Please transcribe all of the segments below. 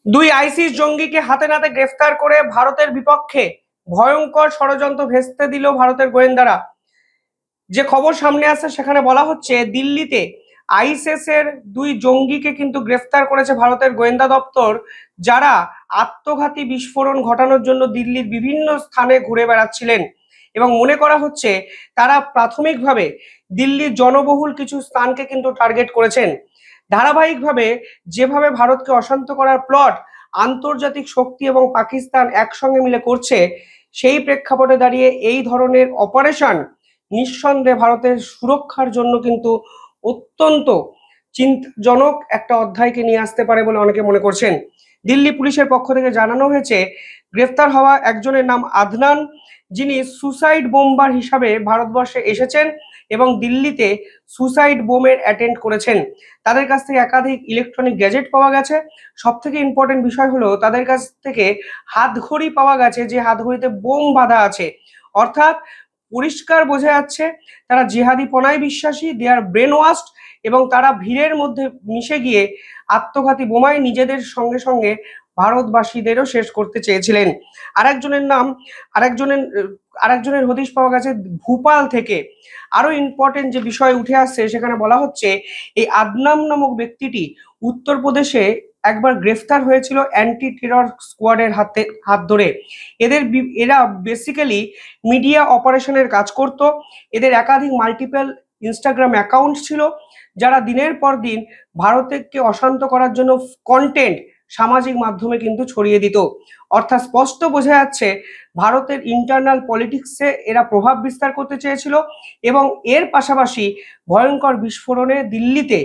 দুই আইসিস জঙ্গিকে হাতে নাতে গ্রেফতার করে ভারতের বিপক্ষে ভয়ঙ্কর ষড়যন্ত্র ভেস্তে দিল ভারতের গোয়েন্দারা। যে খবর সামনে আসছে সেখানে বলা হচ্ছে দিল্লিতে আইএসএস এর দুই জঙ্গিকে কিন্তু গ্রেফতার করেছে ভারতের গোয়েন্দা দপ্তর, যারা আত্মঘাতী বিস্ফোরণ ঘটানোর জন্য দিল্লির বিভিন্ন স্থানে ঘুরে বেড়াচ্ছিলেন এবং মনে করা হচ্ছে তারা প্রাথমিকভাবে দিল্লির জনবহুল কিছু স্থানকে কিন্তু টার্গেট করেছেন। ধারাবাহিকভাবে যেভাবে ভারতকে অশান্ত করার প্লট আন্তর্জাতিক শক্তি এবং পাকিস্তান একসঙ্গে মিলে করছে, সেই প্রেক্ষাপটে দাঁড়িয়ে এই ধরনের অপারেশন নিঃসন্দেহে ভারতের সুরক্ষার জন্য কিন্তু অত্যন্ত চিন্তাজনক একটা অধ্যায়কে নিয়ে আসতে পারে বলে অনেকে মনে করছেন। দিল্লি পুলিশের পক্ষ থেকে জানানো হয়েছে গ্রেফতার হওয়া একজনের নাম আদনান, যিনি সুসাইড বোম্বার হিসাবে ভারতবর্ষে এসেছেন এবং দিল্লিতে সুসাইড বোমের অ্যাটেন্ড করেছেন। তাদের কাছ থেকে একাধিক ইলেকট্রনিক গ্যাজেট পাওয়া গেছে। সব থেকে ইম্পর্টেন্ট বিষয় হলো তাদের কাছ থেকে হাতঘড়ি পাওয়া গেছে, যে হাতঘড়িতে বোম বাঁধা আছে। অর্থাৎ পরিষ্কার বোঝা যাচ্ছে তারা জিহাদি পনায় বিশ্বাসী, দে আর ব্রেন ওয়াশড, এবং তারা ভিড়ের মধ্যে মিশে গিয়ে আত্মঘাতী বোমায় নিজেদের সঙ্গে সঙ্গে ভারতবাসীদেরও শেষ করতে চেয়েছিলেন। আরেকজনের নাম আরেকজনের আরেকজনের হদিশ পাওয়া গেছে ভূপাল থেকে। আরো ইম্পর্টেন্ট যে বিষয় উঠে আসছে সেখানে বলা হচ্ছে এই আদনাম নামক ব্যক্তিটি উত্তরপ্রদেশে একবার গ্রেফতার হয়েছিল অ্যান্টি টেরর স্কোয়াডের হাত ধরে। এরা বেসিক্যালি মিডিয়া অপারেশনের কাজ করত। এদের একাধিক মাল্টিপল ইনস্টাগ্রাম অ্যাকাউন্ট ছিল, যারা দিনের পর দিন ভারতকে অশান্ত করার জন্য কন্টেন্ট সামাজিক মাধ্যমে কিন্তু ছড়িয়ে দিত। অর্থাৎ স্পষ্ট বোঝা যাচ্ছে ভারতের ইন্টারনাল পলিটিক্সে এরা প্রভাব বিস্তার করতে চেয়েছিল এবং এর পাশাপাশি ভয়ঙ্কর বিস্ফোরণে দিল্লিতে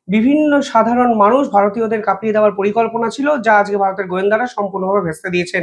বিভিন্ন সাধারণ মানুষ ভারতীয়দের কাঁপিয়ে দেওয়ার পরিকল্পনা ছিল, যা আজকে ভারতের গোয়েন্দারা সম্পূর্ণভাবে ভেস্তে দিয়েছেন।